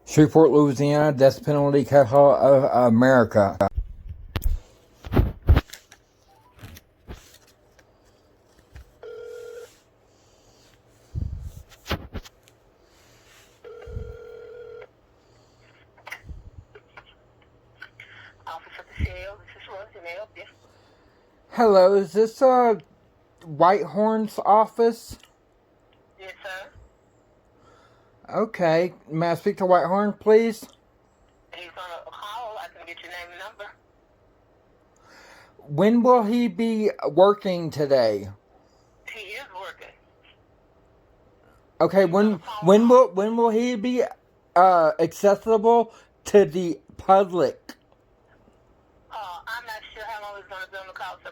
Shreveport, Louisiana, death penalty capital of America. Office of the jail. This is Rose. Can I help you? Hello, is this Whitehorn's office? Yes, sir. Okay, may I speak to Whitehorn, please? He's on a call. I can get your name and number. When will he be working today? He is working. Okay, when will he be accessible to the public? I'm not sure how long he's going to be on the call. So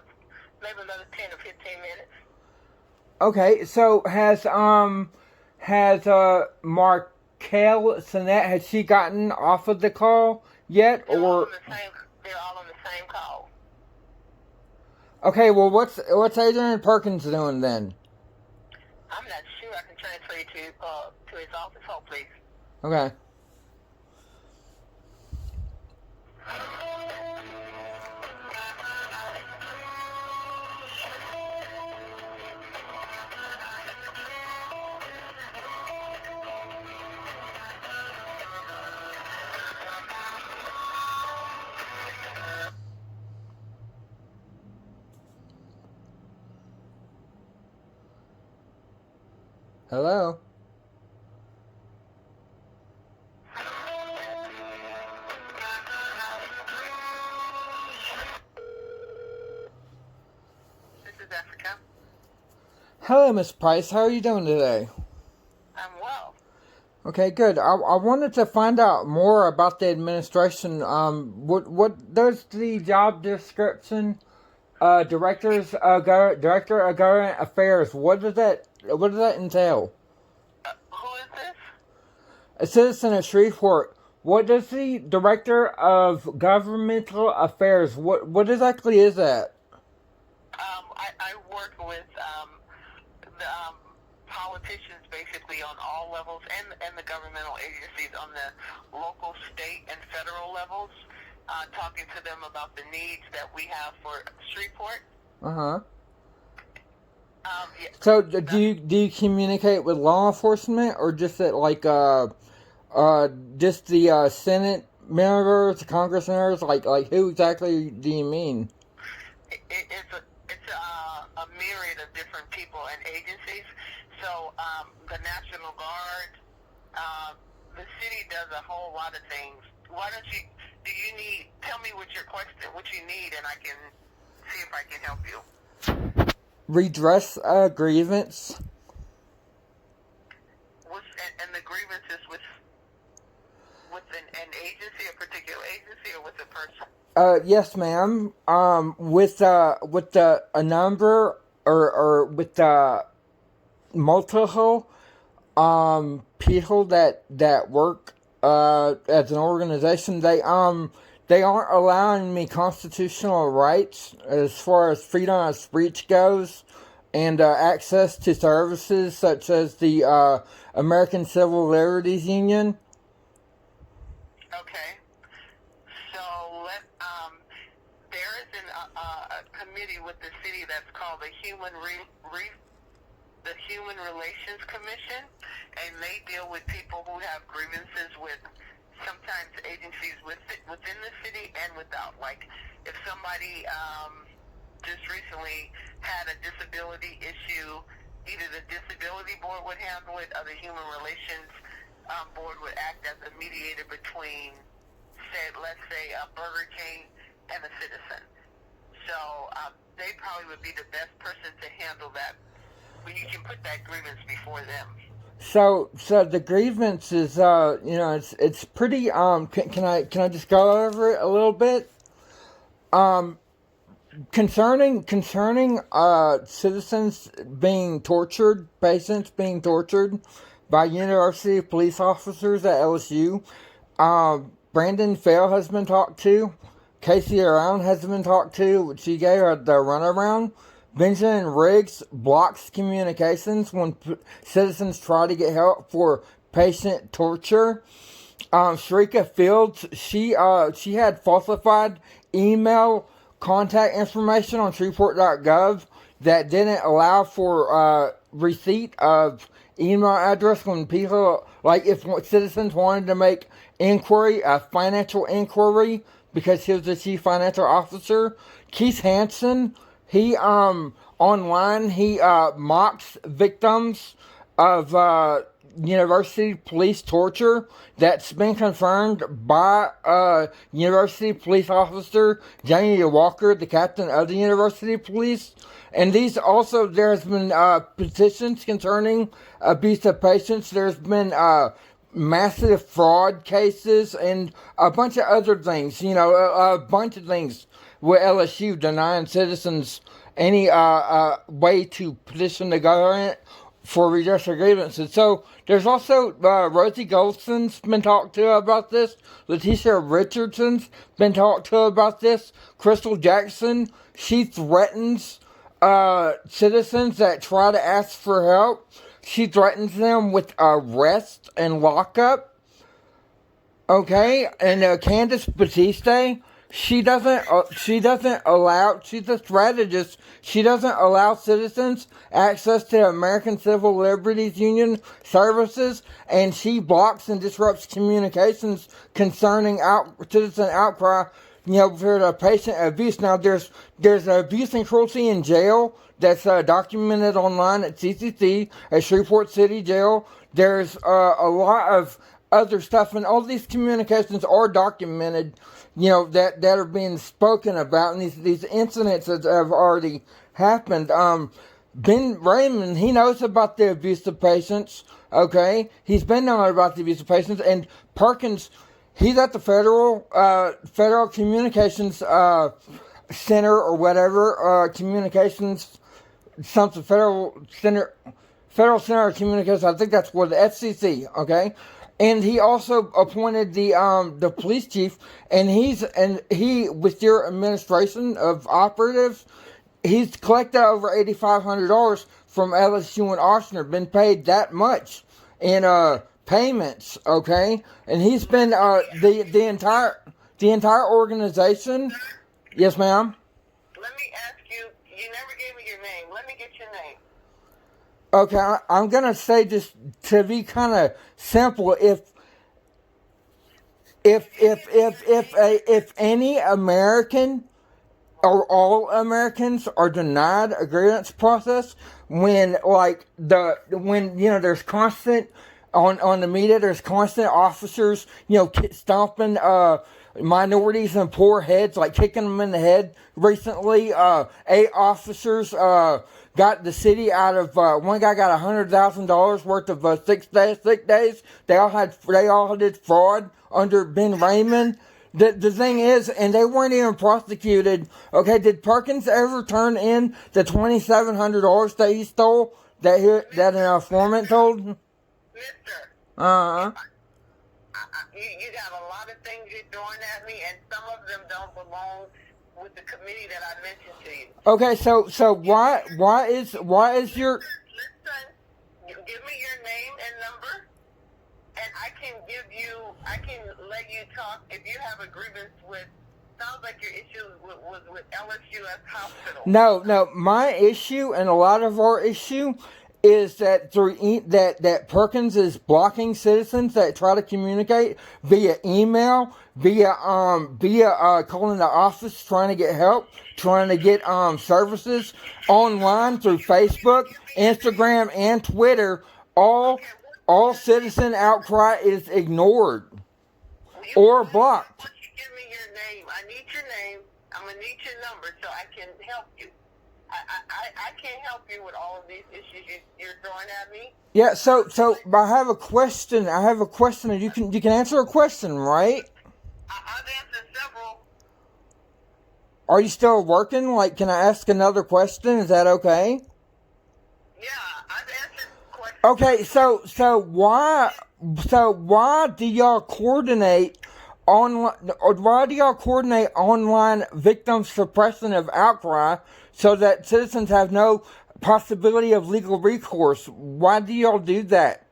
maybe another 10 or 15 minutes. Okay, so has Markel Sinet, has she gotten off of the call yet, They're all or? on the same call. Okay, well, what's Adrian Perkins doing then? I'm not sure. I can transfer you to his office. Hold, please. Okay. Hello? This is Africa. Hello, Miss Price. How are you doing today? I'm well. Okay, good. I wanted to find out more about the administration. What does the job description, director of government affairs, what does that entail? Who is this? A citizen of Shreveport. What does the director of governmental affairs? What exactly is that? I work with the politicians basically on all levels and the governmental agencies on the local, state, and federal levels, talking to them about the needs that we have for Shreveport. Uh-huh. Yeah, So do you communicate with law enforcement, or just at just the Senate members, the Congress members? Like who exactly do you mean? it's a myriad of different people and agencies. So the National Guard, the city does a whole lot of things. Why don't you? Tell me what you need, and I can see if I can help you. Redress a grievance. And the grievance is with an agency, a particular agency, or with a person? Yes, ma'am. With a number or with multiple people that work as an organization, they aren't allowing me constitutional rights as far as freedom of speech goes, and access to services such as the American Civil Liberties Union. Okay. So there is a committee with the city that's called the Human Relations Commission, and they deal with people who have grievances with sometimes agencies within the city and without. Like if somebody just recently had a disability issue, either the disability board would handle it or the human relations board would act as a mediator between, let's say, a Burger King and a citizen. So they probably would be the best person to handle that. But you can put that grievance before them. So the grievance is it's pretty can I just go over it a little bit? Concerning citizens being tortured, patients being tortured by university police officers at L.S.U. Brandon Fell has been talked to. Casey Around has been talked to. She gave her the runaround. Benjamin Riggs blocks communications when citizens try to get help for patient torture. Shrika Fields, she had falsified email contact information on Shreveport.gov that didn't allow for receipt of email address when people, like if citizens wanted to make inquiry, a financial inquiry, because he was the chief financial officer. Keith Hansen, he online he mocks victims of university police torture that's been confirmed by university police officer Jamie Walker, the captain of the university police. And these also, there's been petitions concerning abuse of patients. There's been massive fraud cases and a bunch of other things, a bunch of things with L.S.U denying citizens any way to petition the government for redress of grievances. So there's also Rosie Goldson's been talked to about this. Letitia Richardson's been talked to about this. Crystal Jackson, she threatens citizens that try to ask for help. She threatens them with arrest and lockup. Okay, and Candace Batiste, she's a strategist. She doesn't allow citizens access to American Civil Liberties Union services, and she blocks and disrupts communications concerning citizen outcry, for the patient abuse. Now, there's abuse and cruelty in jail that's documented online at C.C.C, at Shreveport City Jail. There's a lot of other stuff, and all these communications are documented, that are being spoken about, and these incidents that have already happened. Ben Raymond, he knows about the abuse of patients, okay? He's been knowing about the abuse of patients, and Perkins, he's at the Federal Communications Center or whatever, communications, something, Federal Center of Communications, I think that's what, the FCC, okay? And he also appointed the police chief, and he with your administration of operatives, he's collected over $8,500 from L.S.U and Oschner, been paid that much in payments, okay? And he's been the entire organization. Yes, ma'am. Let me ask you. You never gave me your name. Let me get your name. Okay, I'm gonna say, just to be kind of simple, if any American or all Americans are denied a grievance process, when there's constant on the media, there's constant officers stomping minorities and poor heads, like kicking them in the head. Recently, 8 officers got the city out of, one guy got $100,000 worth of 6 sick days. They all did fraud under Ben Raymond. The thing is, and they weren't even prosecuted. Okay, did Perkins ever turn in the $2,700 that he stole, that an informant told? Mister. Uh-huh. You got a lot of things you're throwing at me, and some of them don't belong with the committee that I mentioned to you. Okay, so why is your... Listen, give me your name and number, and I can let you talk if you have a grievance with, sounds like your issue was with L.S.U hospital. No, my issue and a lot of our issue is that that Perkins is blocking citizens that try to communicate via email, via calling the office, trying to get help, trying to get services online through Facebook, Instagram, and Twitter. All citizen outcry is ignored or blocked. Why don't you give me your name? I need your name. I'm gonna need your number so I can help you. I can't help you with all of these issues you're throwing at me. Yeah, so I have a question. And you can answer a question, right? I've answered several. Are you still working? Like, can I ask another question? Is that okay? Yeah, I've answered questions. Okay, so why do y'all coordinate online victim suppression of outcry so that citizens have no possibility of legal recourse? Why do y'all do that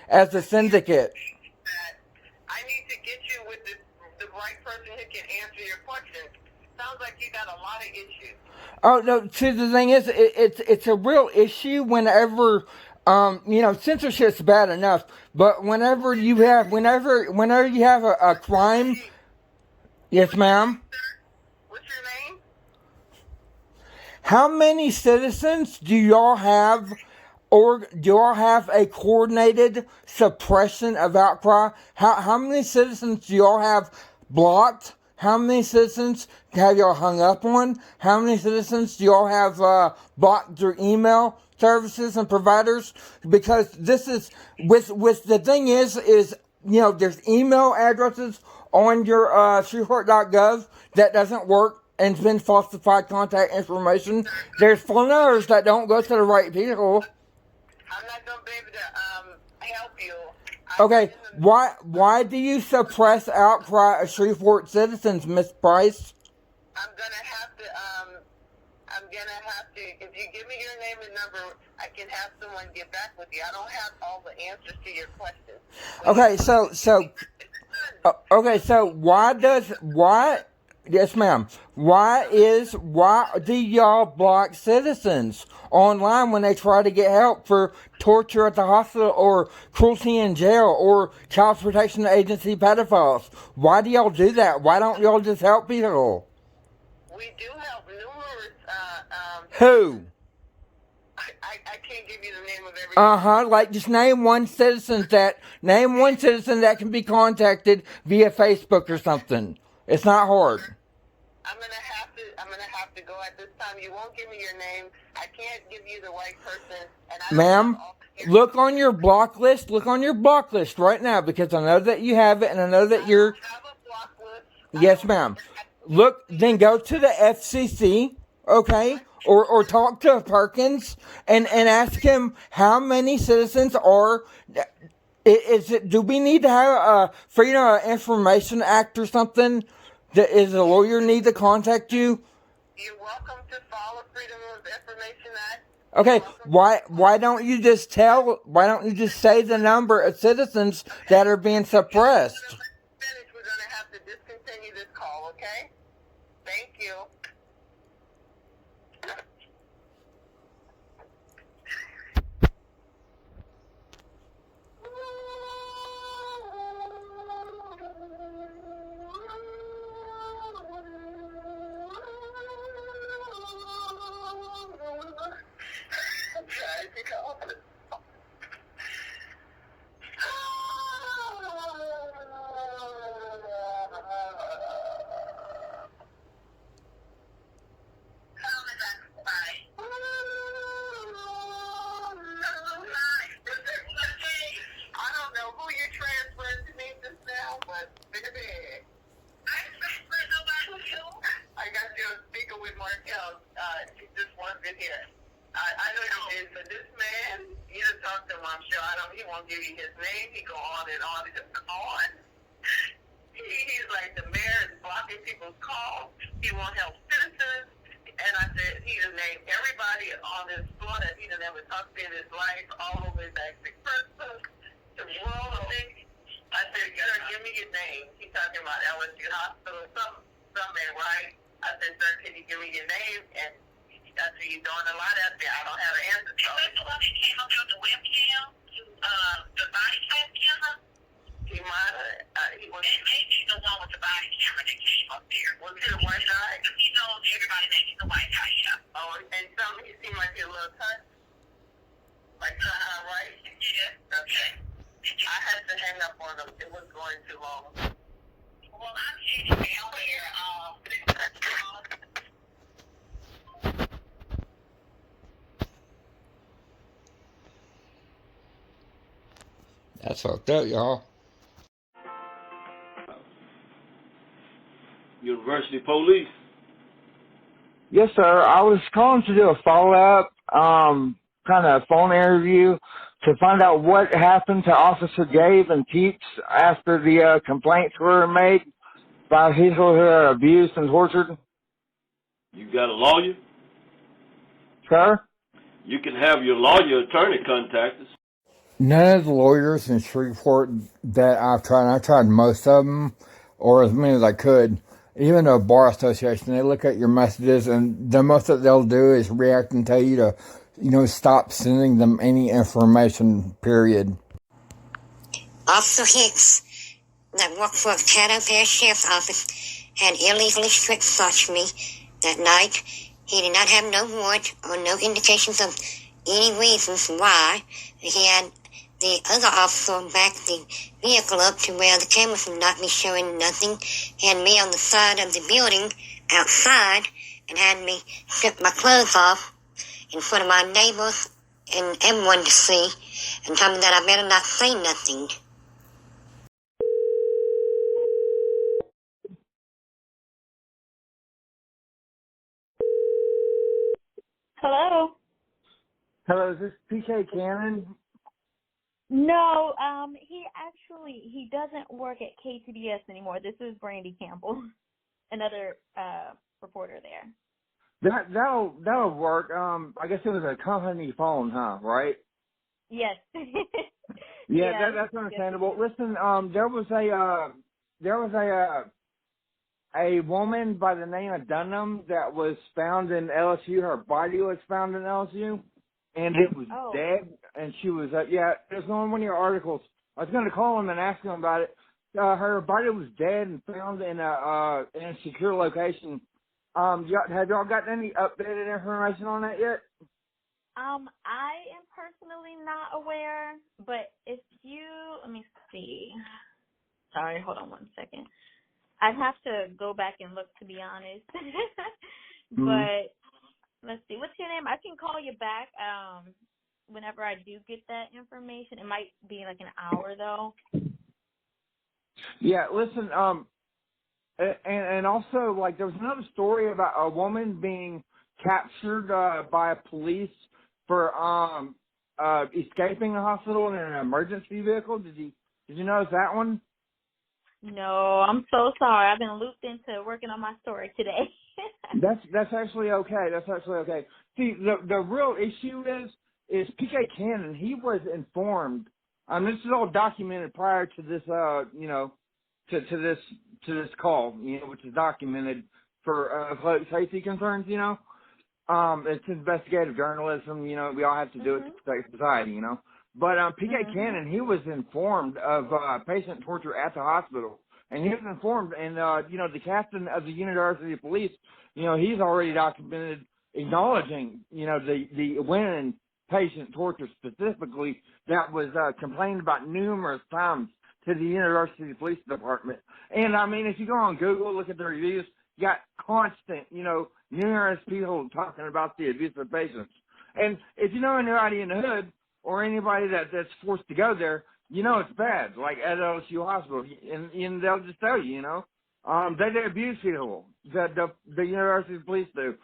as a syndicate? I to get you with the right person who can answer your questions. Sounds like you got a lot of issues. Oh no! See, the thing is, it's a real issue whenever censorship's bad enough, but whenever you have a crime. Yes, ma'am. What's your name? How many citizens do y'all have, or do y'all have a coordinated suppression of outcry? How many citizens do y'all have blocked? How many citizens have y'all hung up on? How many citizens do y'all have blocked through email services and providers? Because this is with the thing is there's email addresses on your Shreveport.gov that doesn't work and it's been falsified contact information. There's phone numbers that don't go to the right people. I'm not gonna be able to help you. Okay, why do you suppress outcry of Shreveport citizens, Miss Price? I'm gonna have to, if you give me your name and number, I can have someone get back with you. I don't have all the answers to your questions. Yes, ma'am. Why do y'all block citizens online when they try to get help for torture at the hospital or cruelty in jail or child protection agency pedophiles? Why do y'all do that? Why don't y'all just help people? We do help numerous. Who? I can't give you the name of every. Like just name one citizen that can be contacted via Facebook or something. It's not hard. I'm gonna have to go at this time. You won't give me your name. I can't give you the right person. And ma'am, look on your block list. Look on your block list right now because I know that you have it and I know that you're. I have a block list. Yes, ma'am. Look, then go to the FCC, okay, or talk to Perkins and ask him how many citizens are. Do we need to have a Freedom of Information Act or something? Does a lawyer need to contact you? You're welcome to follow Freedom of Information Act. Okay, why don't you just say the number of citizens that are being suppressed? We're going to have to discontinue this call, okay? Thank you. He won't give you his name. He go on and on and on. He's like the mayor is blocking people's calls. He won't help citizens. And I said he done named everybody on this floor that he done ever talked to in his life, all over his active person, the world thing. I said, you gotta give me your name. He's talking about L.S.U hospital, something, right? I said, sir, can you give me your name? And I said, you're doing a lot out there. I don't have an answer. So he came up with the webcam to the body cam camera. He might have. He was maybe the one with the body camera that came up there. Was he the white guy? He knows everybody that he's the white guy, yeah. Oh, and some he seemed like he a little touch. Like right? Yeah. Okay. I had to hang up on him. It was going too long. Well, I'm sitting down here. That's fucked up, y'all. University Police. Yes, sir. I was calling to do a follow-up, kind of phone interview to find out what happened to Officer Gabe and Teets after the complaints were made by people who are abused and tortured. You got a lawyer? Sir? You can have your lawyer attorney contact us. None of the lawyers in Shreveport that I've tried most of them, or as many as I could. Even the bar association, they look at your messages, and the most that they'll do is react and tell you to, stop sending them any information. Period. Officer Hicks, that worked for the Caddo Parish Sheriff's Office, had illegally strip searched me that night. He did not have no warrant or no indications of any reasons why. He had the other officer back the vehicle up to where the cameras would not be showing nothing. He had me on the side of the building outside and had me strip my clothes off in front of my neighbors and everyone to see, and told me that I better not say nothing. Hello. Hello, is this PK Cannon? No, he doesn't work at KTBS anymore. This is Brandy Campbell, another reporter there. That'll work. I guess it was a company phone, huh? Right? Yes. Yeah, that's understandable. Yes. Listen, there was a woman by the name of Dunham that was found in L.S.U. Her body was found in L.S.U. and it was dead. And she was, it was on one of your articles. I was going to call him and ask him about it. Her body was dead and found in a secure location. Have y'all gotten any updated information on that yet? I am personally not aware, but if you, let me see. Sorry, hold on one second. I'd have to go back and look, to be honest. But let's see. What's your name? I can call you back whenever I do get that information. It might be like an hour, though. Yeah, listen, and also, like, there was another story about a woman being captured by police for escaping a hospital in an emergency vehicle. Did you notice that one? No, I'm so sorry. I've been looped into working on my story today. That's actually okay. That's actually okay. See, the real issue is PK Cannon. He was informed. This is all documented prior to this, to this call, which is documented for public safety concerns. It's investigative journalism. We all have to do it to protect society. But PK Cannon, he was informed of patient torture at the hospital, and he was informed. And the captain of the University of Police, he's already documented acknowledging, the women patient torture specifically that was complained about numerous times to the University Police Department. And I mean, if you go on Google, look at the reviews, you got constant, numerous people talking about the abuse of patients. And if you know anybody in the hood, or anybody that's forced to go there, it's bad, like at L.S.U. Hospital, and they'll just tell you, they abuse people, the University Police do.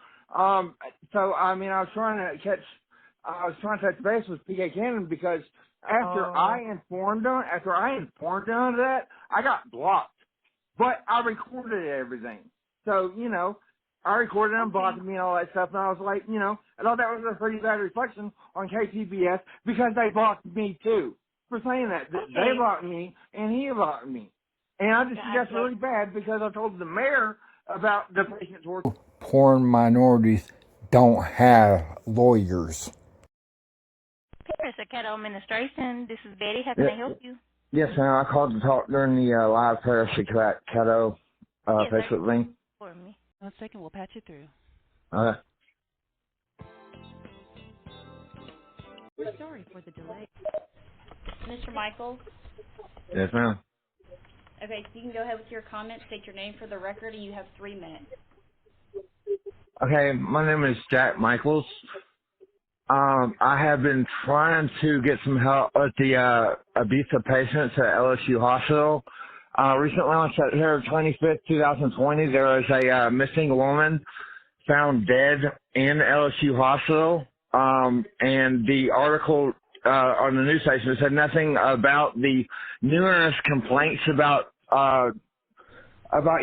So, I mean, I was trying to touch base with PK Cannon because after I informed him of that, I got blocked. But I recorded everything. So, I recorded them, blocking me and all that stuff, and I was like, I thought that was a pretty bad reflection on KTBS because they blocked me too for saying that. They blocked me and he blocked me. And I just think that's really bad because I told the mayor about the patient torture. Poor minorities don't have lawyers. Paris Caddo Administration. This is Betty. How can I help you? Yes, ma'am. I called to talk during the live Paris Caddo Facebook link. For me. 1 second, we'll patch you through. Okay. We're sorry for the delay. Mr. Michaels? Yes, ma'am. Okay, so you can go ahead with your comment, state your name for the record, and you have 3 minutes. Okay, my name is Jack Michaels. I have been trying to get some help with the abuse of patients at L.S.U. Hospital. Recently on September 25th, 2020, there was a missing woman found dead in L.S.U. Hospital. And the article on the news station said nothing about the numerous complaints about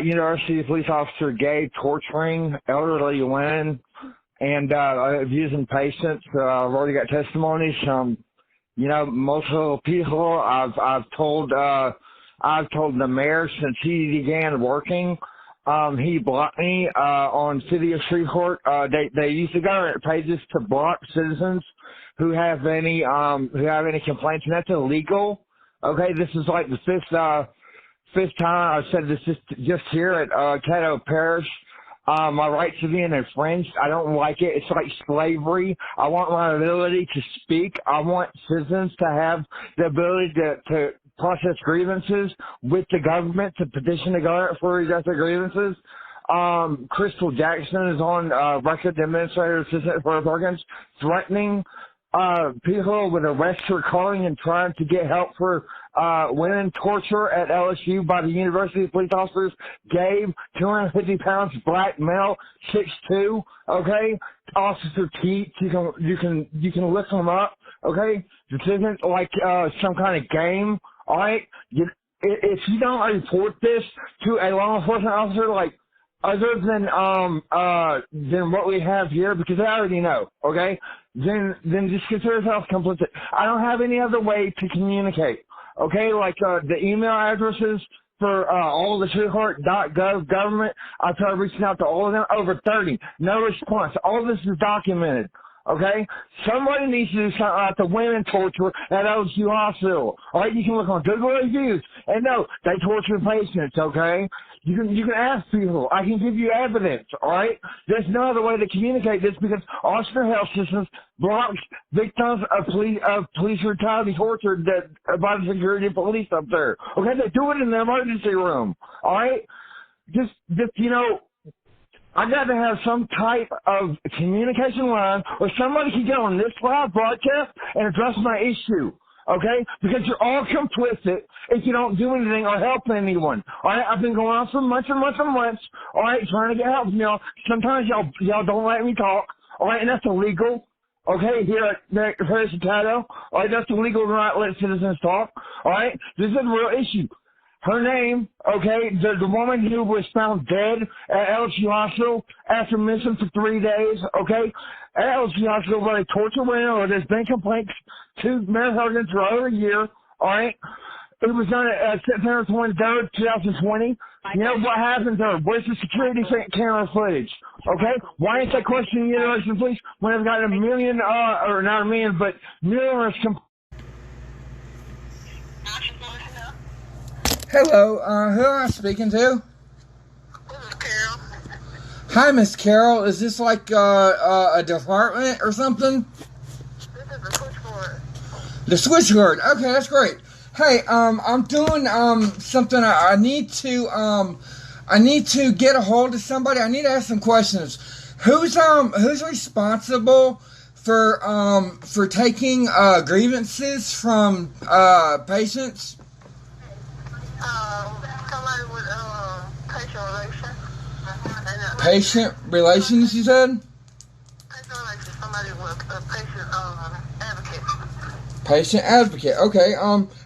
University Police Officer Gay torturing elderly women and abusing patients. I've already got testimonies from multiple people. I've told the mayor since he began working. He blocked me on City of Shreveport. They use the government pages to block citizens who have any complaints, and that's illegal. Okay, this is like the fifth time I've said this just here at Caddo Parish. My rights are being infringed. I don't like it. It's like slavery. I want my ability to speak. I want citizens to have the ability to process grievances with the government, to petition the government for redress of grievances. Crystal Jackson is on record, the administrative assistant for Perkins, threatening people with arrest for calling and trying to get help for women torture at L.S.U by the university police officers. Gabe, 250 pounds, black male, 6'2", okay? Officer Keats, you can look him up, okay? This isn't like some kind of game, all right? If you don't report this to a law enforcement officer, like, other than what we have here, because I already know, okay? Then just consider yourself complicit. I don't have any other way to communicate, okay? Like the email addresses for all the Shreveport.gov government, I tried reaching out to all of them, over 30, no response. All of this is documented. Okay? Somebody needs to do something about the women torture at L.S.U hospital. Alright, you can look on Google reviews. And no, they torture patients, okay? You can ask people. I can give you evidence, alright? There's no other way to communicate this because Ochsner Health Systems blocks victims of police brutality torture by the security police up there. Okay? They do it in the emergency room. Alright? Just I got to have some type of communication line or somebody can get on this live broadcast and address my issue, okay? Because you're all complicit if you don't do anything or help anyone, all right? I've been going on for months and months and months, all right, trying to get help from y'all. Sometimes y'all don't let me talk, all right, and that's illegal, okay, here at Parish of Caddo, all right, that's illegal to not let citizens talk, all right? This is a real issue. Her name, okay, the woman who was found dead at L.S.U hospital after missing for 3 days, okay, at L.S.U hospital where they torture women or there's been complaints to Mayor Perkins for over a year, all right? It was done at September 23rd, 2020. You know what happened to her? Where's the security camera footage? Okay? Why ain't they questioning the University Police when they've got a million, or not a million, but numerous complaints? Hello, who am I speaking to? This is Carol. Hi, Miss Carol. Is this like a department or something? This is the switchboard. The switchboard. Okay, that's great. Hey, I'm doing something. I need to get a hold of somebody. I need to ask some questions. Who's responsible for taking grievances from patients? Somebody with patient relations. Patient relations, you said? Patient relations. Somebody with patient advocate. Patient advocate. Okay.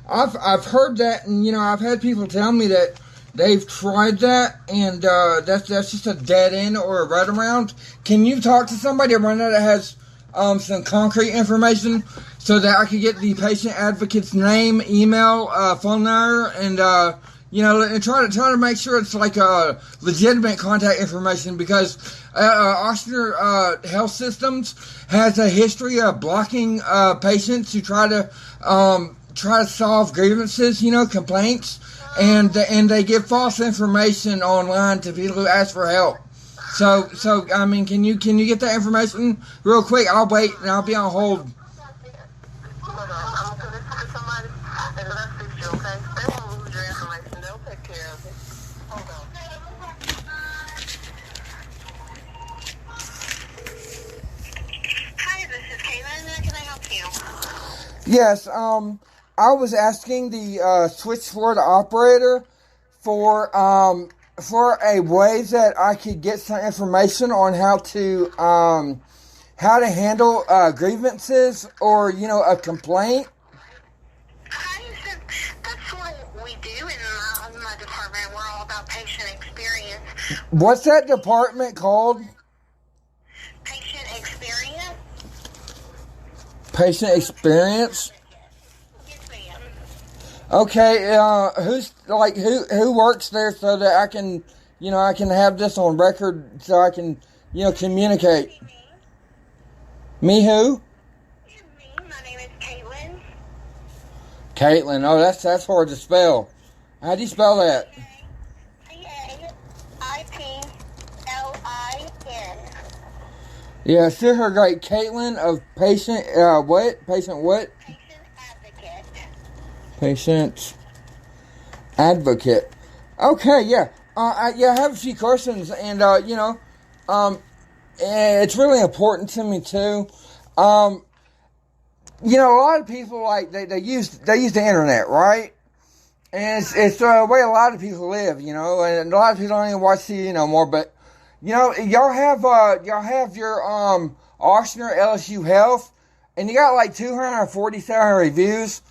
I've heard that, and I've had people tell me that they've tried that, and that's just a dead end or a runaround. Can you talk to somebody around there that has some concrete information so that I could get the patient advocate's name, email, phone number, and and try to make sure it's like a legitimate contact information, because Ochsner Health Systems has a history of blocking patients who try to solve grievances, complaints, and they give false information online to people who ask for help. So I mean, can you get that information real quick? I'll wait and I'll be on hold. Hold on, I'm gonna listen to somebody and let's fix you, okay? They won't lose your information. They'll take care of it. Hold on. Hi, this is Caitlin. How can I help you? Yes, I was asking the switchboard operator for a way that I could get some information on how to handle grievances or a complaint. Hi, that's what we do in my department. We're all about patient experience. What's that department called? Patient experience? Patient experience? Okay, who works there so that I can, I can have this on record so I can, communicate. Me who? My name is Caitlin. Caitlin. Oh, that's hard to spell. How do you spell that? Caiptlin. Yeah, see her great. Caitlin of patient, what? Patient what? Patient advocate. Patient advocate. Okay, yeah. I have a few questions, and, it's really important to me, too. A lot of people, they use the internet, right? And it's the way a lot of people live, and a lot of people don't even watch TV no more, but, y'all have your, Ochsner L.S.U Health, and you got 247 reviews,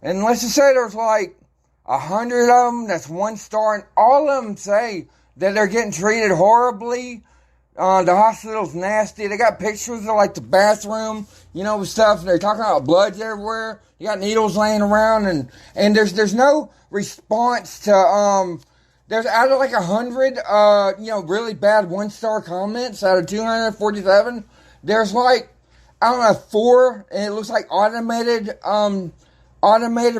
and let's just say there's 100 of them that's 1 star, and all of them say that they're getting treated horribly. The hospital's nasty. They got pictures of the bathroom, with stuff. They're talking about bloods everywhere. You got needles laying around, and there's no response to there's out of 100 really bad 1 star comments out of 247. There's I don't know, 4, and it looks like automated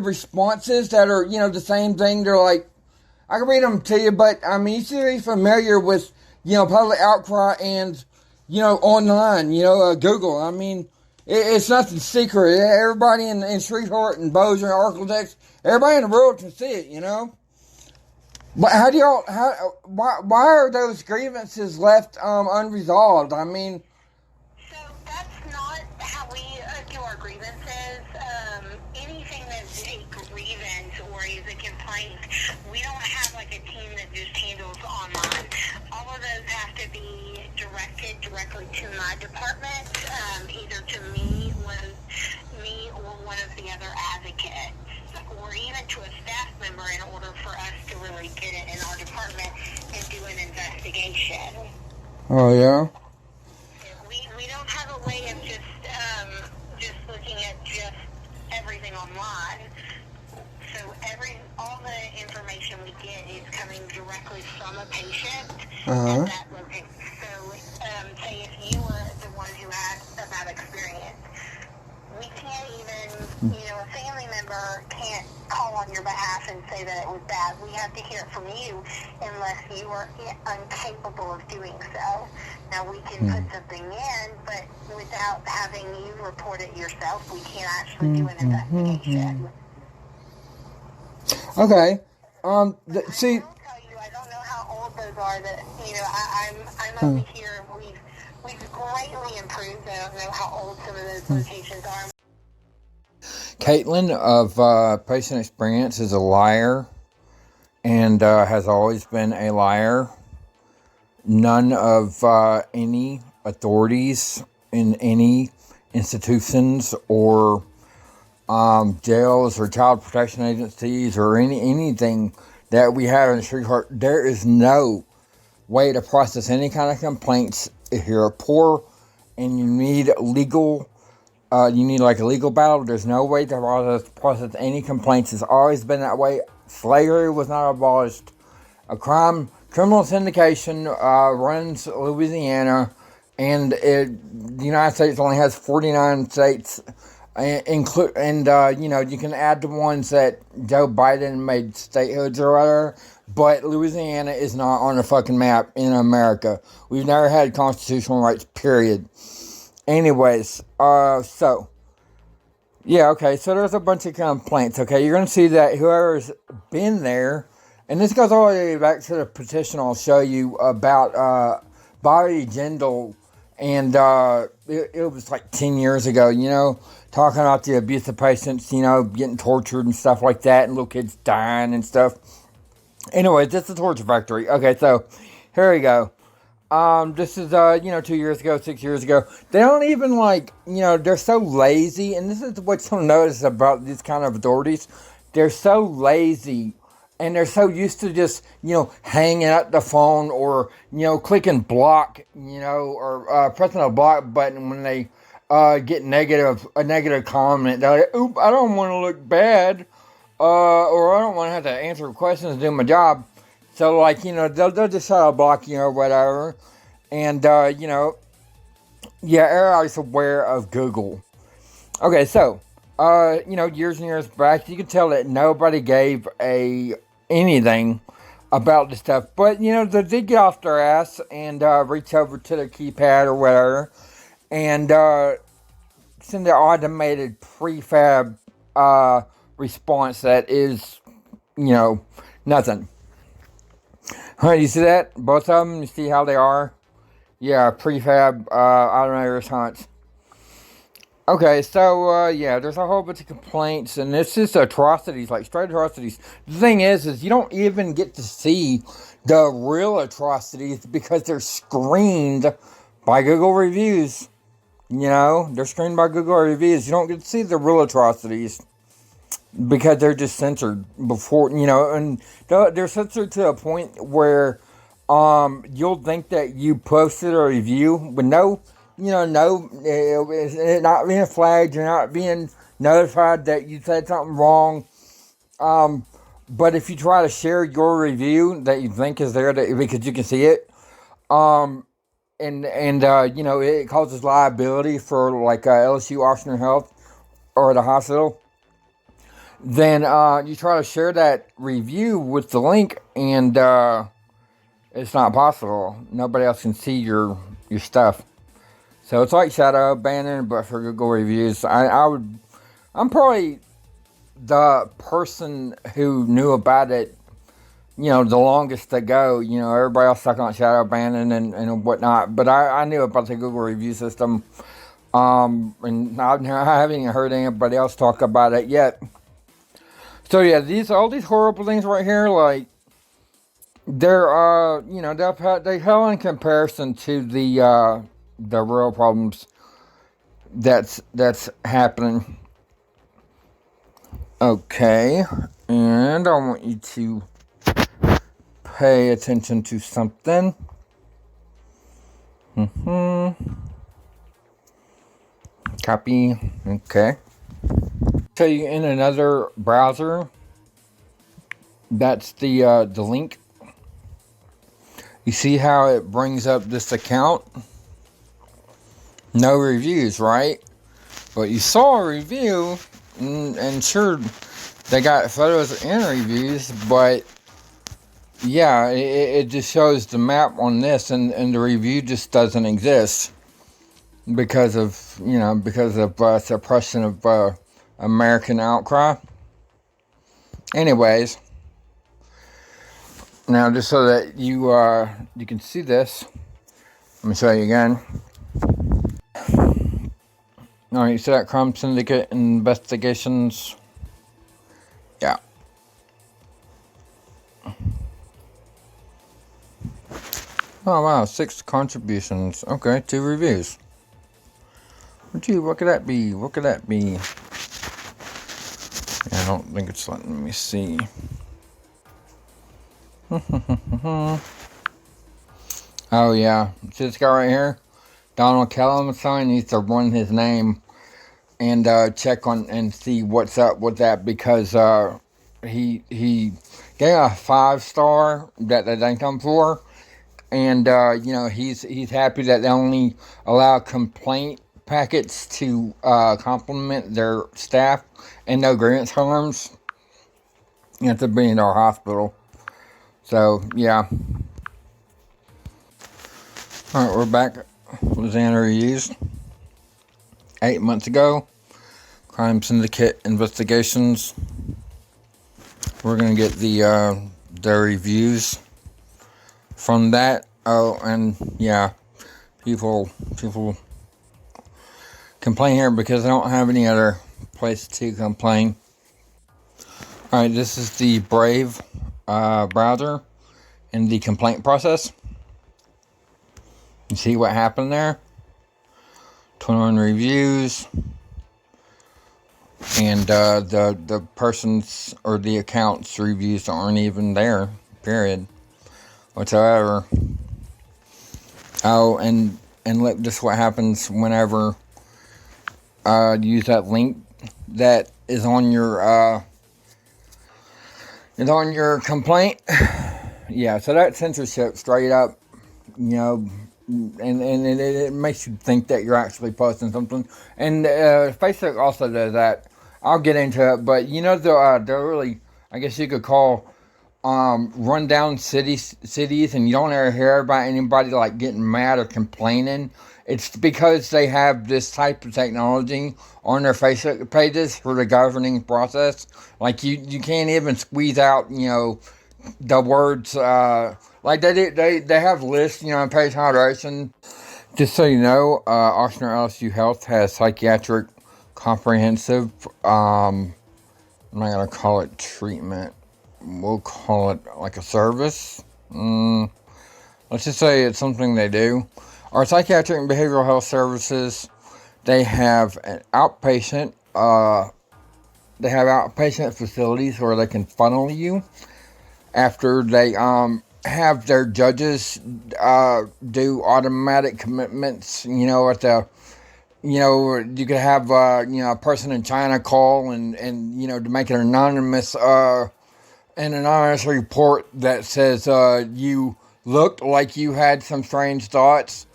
responses that are the same thing. They're I can read them to you, but you should be familiar with public outcry and, online, Google. It's nothing secret. Everybody in Shreveport and Bossier and Arkansas, everybody in the world can see it, But why are those grievances left, unresolved? So that's not how we do our grievances. Anything that's a grievance or is a complaint, we don't have a team that just handles online. All of those have to be directed directly to my department, either to me or one of the other advocates, or even to a staff member in order for us to really get it in our department and do an investigation. Oh, yeah? We don't have a way of just looking at just everything online. So all the information we get is coming directly from a patient at that location. So, say if you were the one who had a bad experience, we can't even, a family member can't call on your behalf and say that it was bad. We have to hear it from you unless you are incapable of doing so. Now, we can put something in, but without having you report it yourself, we can't actually do an investigation. Okay. See, I will tell you, I don't know how old those are. That I'm over here. We've greatly improved. I don't know how old some of those locations are. Caitlin of Patient Experience is a liar and has always been a liar. None of any authorities in any institutions or jails or child protection agencies or anything that we have in Shreveport, there is no way to process any kind of complaints. If you're poor and you need legal, a legal battle, there's no way to process any complaints. It's always been that way. Slavery was not abolished. Criminal syndication runs Louisiana, and the United States only has 49 states. You can add the ones that Joe Biden made statehoods or whatever, but Louisiana is not on the fucking map in America. We've never had constitutional rights, period. Anyways, so there's a bunch of complaints, okay? You're going to see that whoever's been there, and this goes all the way back to the petition I'll show you about Bobby Jindal, and it was 10 years ago, talking about the abuse of patients, getting tortured and stuff like that, and little kids dying and stuff. Anyways, this is a torture factory. Okay, so here we go. This is, 2 years ago, 6 years ago. They don't even, they're so lazy, and this is what you'll notice about these kind of authorities. They're so lazy, and they're so used to just, hanging up the phone or, clicking block, or pressing a block button when they get a negative comment. They're like, oop, I don't want to look bad. or I don't want to have to answer questions and do my job. So, like, they'll just try to block you or whatever. And, yeah, everybody's aware of Google. Okay, so, years and years back, you could tell that nobody gave anything about this stuff. But, they did get off their ass and reach over to their keypad or whatever and send an automated prefab response that is, nothing. You see that? Both of them? You see how they are? Yeah, prefab automated response. Okay, so, there's a whole bunch of complaints, and it's just atrocities, like straight atrocities. The thing is you don't even get to see the real atrocities because they're screened by Google reviews. They're screened by Google reviews. You don't get to see the real atrocities because they're just censored before, and they're censored to a point where you'll think that you posted a review, but no, it's not being flagged, you're not being notified that you said something wrong. But if you try to share your review that you think is there because you can see it, it causes liability for like L.S.U, Ochsner Health, or the hospital, then you try to share that review with the link, and it's not possible. Nobody else can see your stuff. So it's like shadow banning, but for Google reviews. I'm probably the person who knew about it, the longest ago. Everybody else stuck on shadow banning and whatnot. But I knew about the Google review system. And I haven't even heard anybody else talk about it yet. So yeah, all these horrible things right here, like, they're they pale in comparison to the real problems that's happening. Okay, and I want you to pay attention to something. Copy. Okay. So you in another browser. That's the link. You see how it brings up this account? No reviews, right? But you saw a review, and sure, they got photos and reviews, but yeah, it just shows the map on this, and the review just doesn't exist because of suppression of American outcry. Anyways, now just so that you can see this, let me show you again. Alright, you see that crime syndicate investigations? Yeah. Oh wow, 6 contributions. Okay, 2 reviews. Gee, what could that be? What could that be? Yeah, I don't think it's letting me see. Oh yeah, see this guy right here? Donald Calamazon needs to run his name and check on and see what's up with that, because he gave a 5-star that they didn't come for, and he's happy that they only allow complaint packets to compliment their staff and no grievance forms. You have to be in our hospital. So yeah. All right, we're back. Louisiana reviews. 8 months ago, crime syndicate investigations. We're gonna get the reviews from that. Oh, and yeah, people complain here because I don't have any other place to complain. All right, this is the Brave browser and the complaint process. You see what happened there? 21 reviews, and the person's or the account's reviews aren't even there, period, whatsoever. Oh, and look, this is what happens whenever you use that link that is on your And on your complaint, yeah, so that's censorship straight up, you know, and it makes you think that you're actually posting something. And Facebook also does that. I'll get into it, but you know, they're really, I guess you could call rundown cities, and you don't ever hear about anybody like getting mad or complaining. It's because they have this type of technology on their Facebook pages for the governing process. Like you can't even squeeze out, you know, the words. Like they have lists, you know, on page hydration. Just so you know, Ochsner L.S.U Health has psychiatric comprehensive. I'm not gonna call it treatment. We'll call it like a service. Let's just say it's something they do. Our psychiatric and behavioral health services, they have an outpatient. They have outpatient facilities where they can funnel you after they have their judges do automatic commitments. You know, at the you could have a person in China call and you know, to make an anonymous report that says you looked like you had some strange thoughts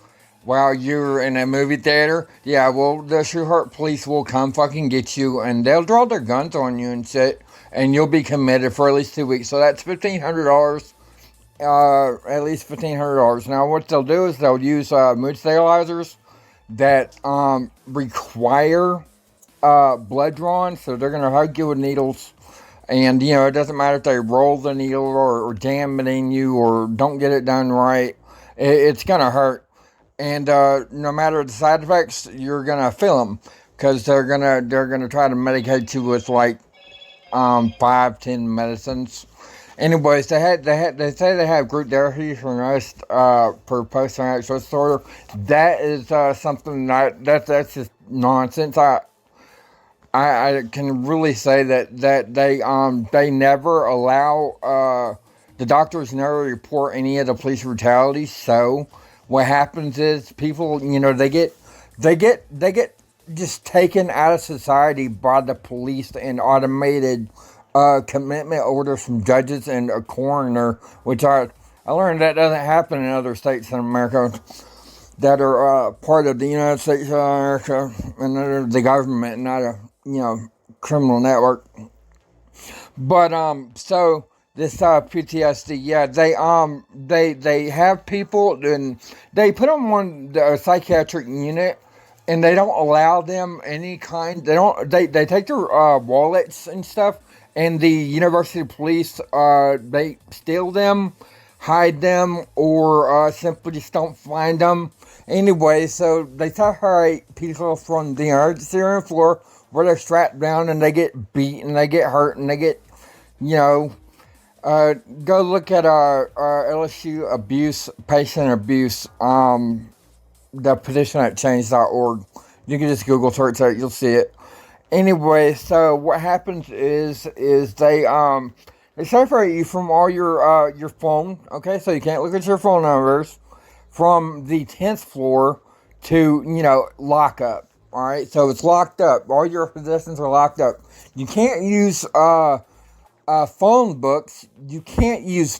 while you're in a movie theater. Yeah, well, the Shreveport police will come fucking get you, and they'll draw their guns on you and shit, and you'll be committed for at least 2 weeks. So that's $1,500. At least $1,500. Now, what they'll do is they'll use mood stabilizers that require blood drawn, so they're gonna hug you with needles. And, you know, it doesn't matter if they roll the needle or jam it in you or don't get it done right. It's going to hurt. And no matter the side effects, you're going to feel them. Because they're gonna try to medicate you with, like, 5-10 medicines. Anyways, they say they have group therapy for most for post-traumatic stress disorder. That is something that's just nonsense. I can really say that they never allow the doctors never report any of the police brutality. So what happens is people, you know, they get just taken out of society by the police and automated commitment orders from judges and a coroner, which I learned that doesn't happen in other states in America that are part of the United States of America and under the government, not a criminal network. But so this PTSD, yeah, they have people and they put them on the psychiatric unit, and they don't allow them any kind. They take their wallets and stuff, and the university police they steal them, hide them, or simply just don't find them. Anyway, so they separate people from the emergency room floor where they're strapped down and they get beat and they get hurt and they get, go look at L.S.U abuse, patient abuse, the petition at change.org. You can just Google search it, you'll see it. Anyway, so what happens is they separate you from all your phone, okay? So you can't look at your phone numbers from the 10th floor to, lockup. All right, so it's locked up. All your possessions are locked up. You can't use phone books. You can't use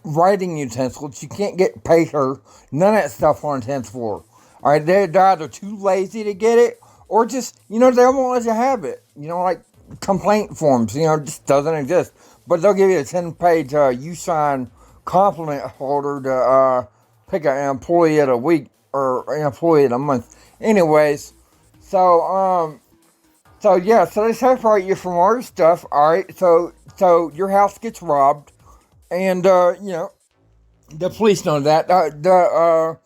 writing utensils. You can't get paper. None of that stuff on the 10th floor. All right, they're either too lazy to get it, or just, they won't let you have it. Like complaint forms, just doesn't exist. But they'll give you a 10-page you sign compliment holder to pick an employee of the week or an employee of the month. Anyways. So they separate you from all your stuff, alright? So your house gets robbed, and, the police know that, the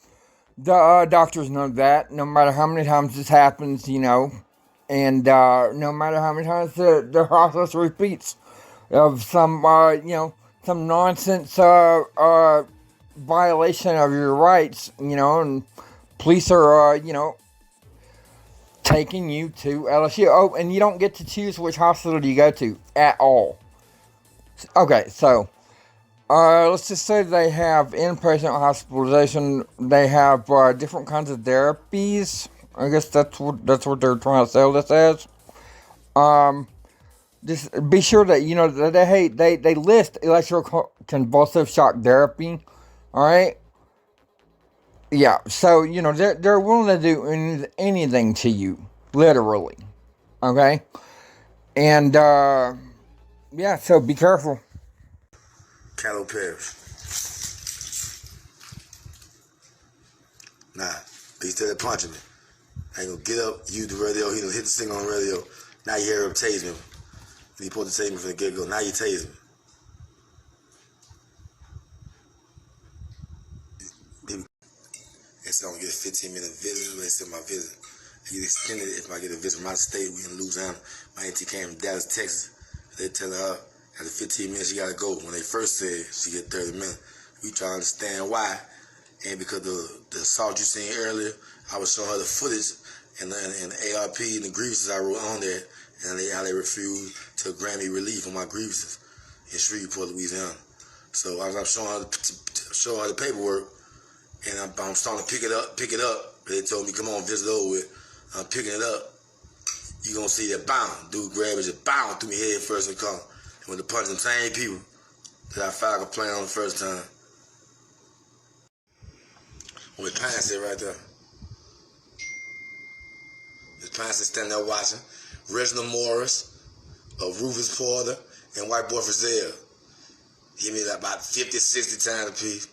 doctors know that, no matter how many times this happens, and, no matter how many times the process repeats of some, some nonsense, violation of your rights, and police are, taking you to L.S.U. Oh, and you don't get to choose which hospital you go to at all. Okay, so let's just say they have inpatient hospitalization. They have different kinds of therapies. I guess that's what they're trying to sell this as. Just be sure that you know that they list electroconvulsive shock therapy. All right. Yeah. So you know they're willing to do anything to you, literally. Okay. And yeah. So be careful. Cattle Parish. Nah, he started punching me. I ain't gonna get up, use the radio, he done hit the thing on the radio. Now you hear him tase me. He supposed to tase me from the get-go. Now you tase me. They said I'm gonna get a 15-minute visit. They said my visit. I get extended if I get a visit from my state. We in Louisiana. My auntie came from Dallas, Texas. They telling her after 15 minutes she gotta go. When they first said she get 30 minutes, we try to understand why. And because the assault you seen earlier, I was showing her the footage and the ARP and the grievances I wrote on there, and how they refused to grant me relief on my grievances in Shreveport, Louisiana. So I was showing her the paperwork, and I'm starting to pick it up. They told me, come on, visit over with. I'm picking it up. You gonna see that bound. Dude grabbed me, just bound through me head first and come. And with the punch them same people that I filed a complaint on the first time. With Pines there right there. There's Pines standing there watching. Reginald Morris, Rufus Porter, and White Boy Frizzell. Hit me about 50, 60 times a piece.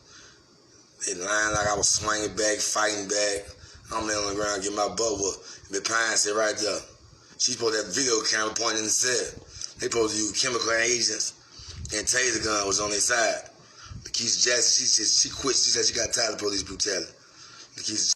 They lying like I was swinging back, fighting back. I'm laying on the ground getting my butt whooped. And Pines there right there. She's supposed to have video camera pointing in the cell. They supposed to use chemical agents, and taser gun was on their side. Lakeisha Jackson, she quit. She said she got tired of police brutality. Lakeisha